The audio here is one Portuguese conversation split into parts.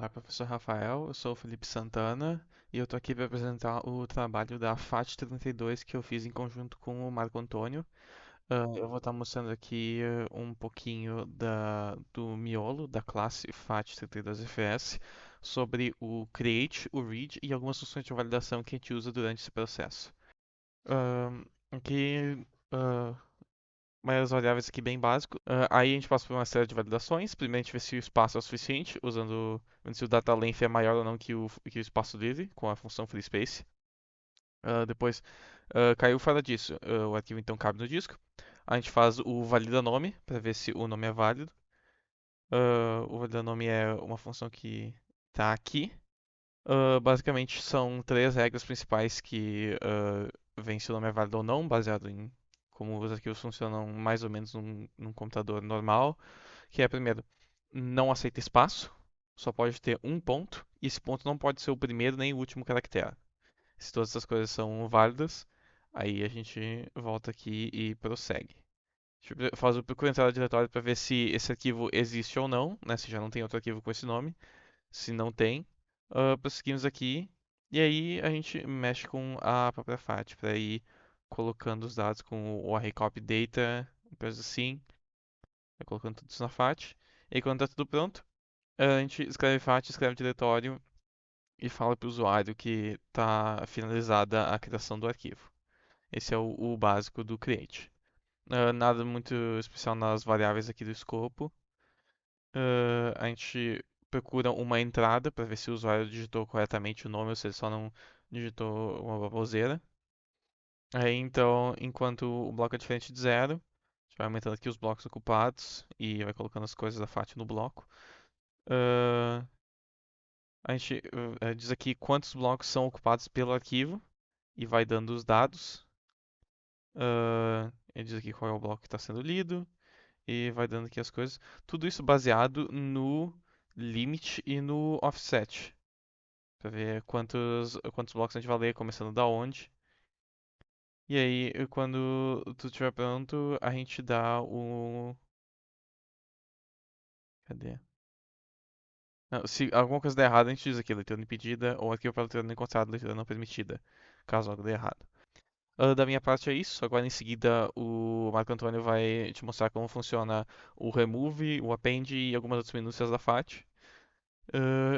Olá, professor Rafael. Eu sou o Felipe Santana e eu tô aqui para apresentar o trabalho da FAT32 que eu fiz em conjunto com o Marco Antônio. Eu vou estar mostrando aqui um pouquinho do miolo da classe FAT32FS sobre o create, o read e algumas funções de validação que a gente usa durante esse processo. Aqui, ah, mais variáveis aqui bem básico. Aí a gente passa por uma série de validações. Primeiro a gente vê se o espaço é o suficiente, vendo se o data length é maior ou não que o espaço livre, com a função free space. Depois caiu fora disso. O arquivo então cabe no disco. A gente faz o valida nome, para ver se o nome é válido. O valida nome é uma função que está aqui. Basicamente são três regras principais que veem se o nome é válido ou não, baseado em como os arquivos funcionam mais ou menos num computador normal. Que é, primeiro, não aceita espaço, só pode ter um ponto, e esse ponto não pode ser o primeiro nem o último caractere. Se todas essas coisas são válidas, aí a gente volta aqui e prossegue. A gente faz o procura entrar no diretório para ver se esse arquivo existe ou não, né, se já não tem outro arquivo com esse nome. Se não tem, prosseguimos aqui, e aí a gente mexe com a própria FAT para ir colocando os dados com o array copy data, coisas assim, vai colocando tudo isso na FAT. E aí quando está tudo pronto, a gente escreve FAT, escreve diretório e fala para o usuário que está finalizada a criação do arquivo. Esse é o básico do create. Nada muito especial nas variáveis aqui do escopo. A gente procura uma entrada para ver se o usuário digitou corretamente o nome ou se ele só não digitou uma baboseira. Aí então, enquanto o bloco é diferente de zero, a gente vai aumentando aqui os blocos ocupados e vai colocando as coisas da FAT no bloco. Uh, a gente diz aqui quantos blocos são ocupados pelo arquivo e vai dando os dados. Ele diz aqui qual é o bloco que está sendo lido e vai dando aqui as coisas. Tudo isso baseado no limit e no offset, para ver quantos blocos a gente vai ler, começando da onde. E aí, quando tudo estiver pronto, a gente dá o. Cadê? Não, se alguma coisa der errado, a gente diz aqui, leitura impedida, ou arquivo para leitura não encontrada, leitura não permitida, caso algo dê errado. Da minha parte é isso. Agora em seguida o Marco Antônio vai te mostrar como funciona o remove, o append e algumas outras minúcias da FAT.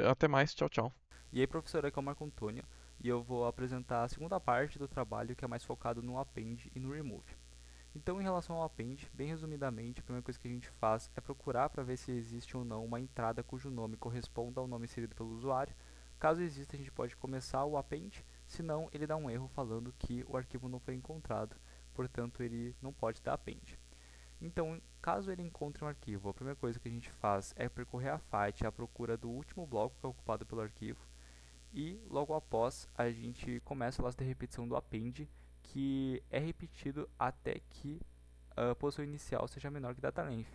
Até mais, tchau, tchau. E aí, professor, aqui é o Marco Antônio e eu vou apresentar a segunda parte do trabalho que é mais focado no append e no remove. Então, em relação ao append, bem resumidamente, a primeira coisa que a gente faz é procurar para ver se existe ou não uma entrada cujo nome corresponda ao nome inserido pelo usuário. Caso exista, a gente pode começar o append, senão ele dá um erro falando que o arquivo não foi encontrado, portanto ele não pode dar append. Então, caso ele encontre um arquivo, a primeira coisa que a gente faz é percorrer a FAT à procura do último bloco que é ocupado pelo arquivo, e logo após a gente começa o laço de repetição do append, que é repetido até que a posição inicial seja menor que data length.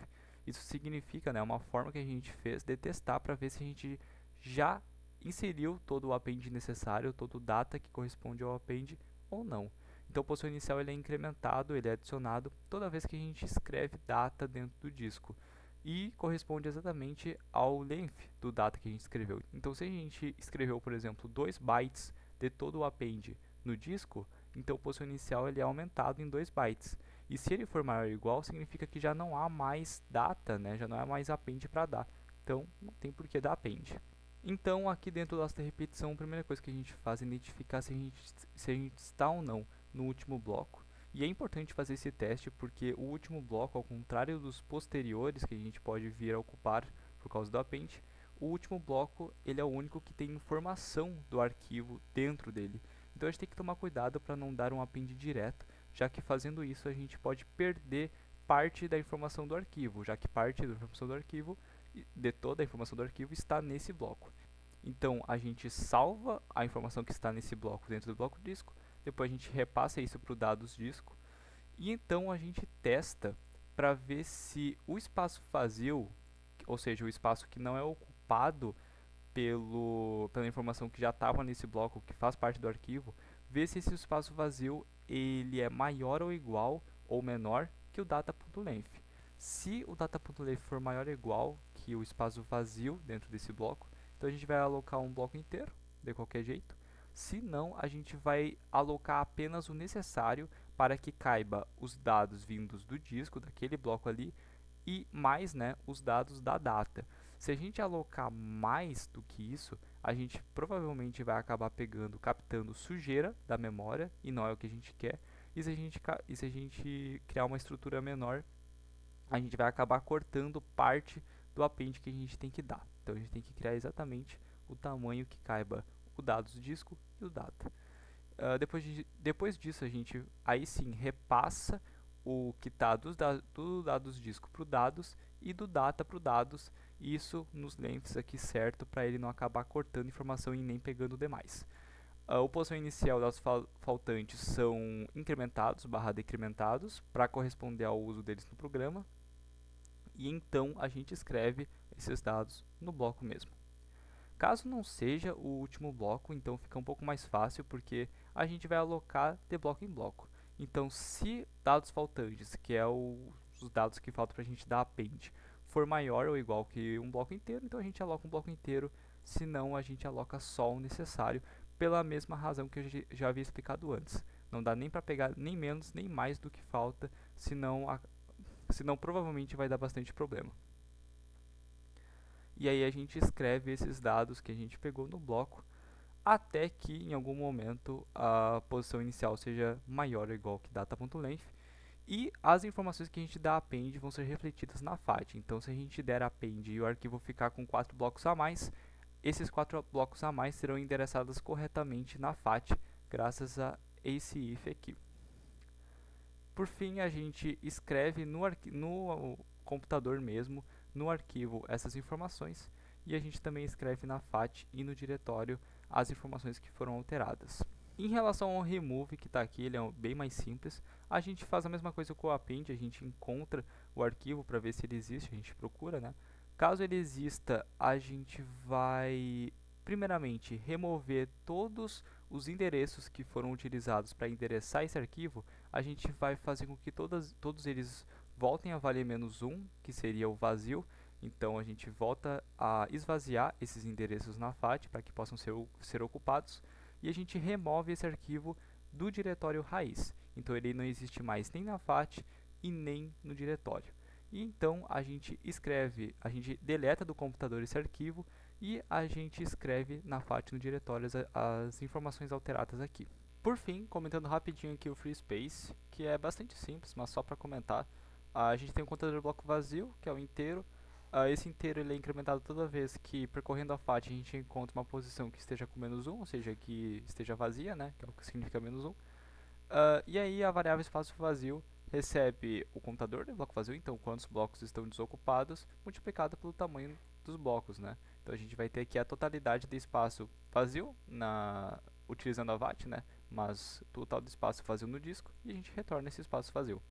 Isso significa, né, uma forma que a gente fez de testar para ver se a gente já inseriu todo o append necessário, todo o data que corresponde ao append ou não. Então, o posição inicial ele é incrementado, ele é adicionado toda vez que a gente escreve data dentro do disco e corresponde exatamente ao length do data que a gente escreveu. Então, se a gente escreveu, por exemplo, 2 bytes de todo o append no disco, então o posição inicial ele é aumentado em 2 bytes. E se ele for maior ou igual, significa que já não há mais data, né? Já não há mais append para dar. Então, não tem por que dar append. Então, aqui dentro da repetição, a primeira coisa que a gente faz é identificar se a gente está ou não no último bloco. E é importante fazer esse teste porque o último bloco, ao contrário dos posteriores que a gente pode vir a ocupar por causa do append, o último bloco ele é o único que tem informação do arquivo dentro dele. Então a gente tem que tomar cuidado para não dar um append direto, já que fazendo isso a gente pode perder parte da informação do arquivo, já que parte da informação do arquivo, de toda a informação do arquivo, está nesse bloco. Então a gente salva a informação que está nesse bloco dentro do bloco disco, depois a gente repassa isso para o dados disco e então a gente testa para ver se o espaço vazio, ou seja, o espaço que não é ocupado pela informação que já estava nesse bloco, que faz parte do arquivo, ver se esse espaço vazio ele é maior ou igual ou menor que o data.length. Se o data.length for maior ou igual que o espaço vazio dentro desse bloco, Então a gente vai alocar um bloco inteiro, de qualquer jeito. Se não, a gente vai alocar apenas o necessário para que caiba os dados vindos do disco, daquele bloco ali, e mais, né, os dados da data. Se a gente alocar mais do que isso, a gente provavelmente vai acabar captando sujeira da memória, e não é o que a gente quer. E se a gente criar uma estrutura menor, a gente vai acabar cortando parte do append que a gente tem que dar. Então a gente tem que criar exatamente o tamanho que caiba o dados do disco e o data. Depois disso, a gente aí sim repassa o que está do dados disco para o dados e do data para o dados, isso nos lengths aqui certo, para ele não acabar cortando informação e nem pegando demais. A posição inicial das faltantes são incrementados barra decrementados para corresponder ao uso deles no programa, e então a gente escreve esses dados no bloco mesmo. Caso não seja o último bloco, então fica um pouco mais fácil, porque a gente vai alocar de bloco em bloco. Então, se dados faltantes, que é os dados que faltam para a gente dar append, for maior ou igual que um bloco inteiro, então a gente aloca um bloco inteiro, se não a gente aloca só o necessário, pela mesma razão que eu já havia explicado antes. Não dá nem para pegar nem menos nem mais do que falta, senão provavelmente vai dar bastante problema. E aí a gente escreve esses dados que a gente pegou no bloco, até que em algum momento a posição inicial seja maior ou igual que data.length, e as informações que a gente dá append vão ser refletidas na FAT. Então, se a gente der append e o arquivo ficar com 4 blocos a mais, esses 4 blocos a mais serão endereçados corretamente na FAT, graças a esse if aqui. Por fim, a gente escreve no computador mesmo, no arquivo, essas informações, e a gente também escreve na FAT e no diretório as informações que foram alteradas. Em relação ao remove, que está aqui, ele é bem mais simples. A gente faz a mesma coisa com o append, a gente encontra o arquivo para ver se ele existe, a gente procura, né? Caso ele exista, a gente vai, primeiramente, remover todos os endereços que foram utilizados para endereçar esse arquivo. A gente vai fazer com que todos eles voltem a valer -1, que seria o vazio. Então a gente volta a esvaziar esses endereços na FAT para que possam ser ocupados, e a gente remove esse arquivo do diretório raiz. Então ele não existe mais nem na FAT e nem no diretório. E então a gente deleta do computador esse arquivo e a gente escreve na FAT no diretório as informações alteradas aqui. Por fim, comentando rapidinho aqui o free space, que é bastante simples, mas só para comentar, a gente tem um contador de bloco vazio, que é o inteiro. Esse inteiro ele é incrementado toda vez que, percorrendo a FAT, a gente encontra uma posição que esteja com -1, ou seja, que esteja vazia, né, que é o que significa -1. E aí a variável espaço vazio recebe o contador de bloco vazio, então quantos blocos estão desocupados, multiplicado pelo tamanho dos blocos, né. Então a gente vai ter aqui a totalidade de espaço vazio, utilizando a VAT, né, mas total de espaço vazio no disco, e a gente retorna esse espaço vazio.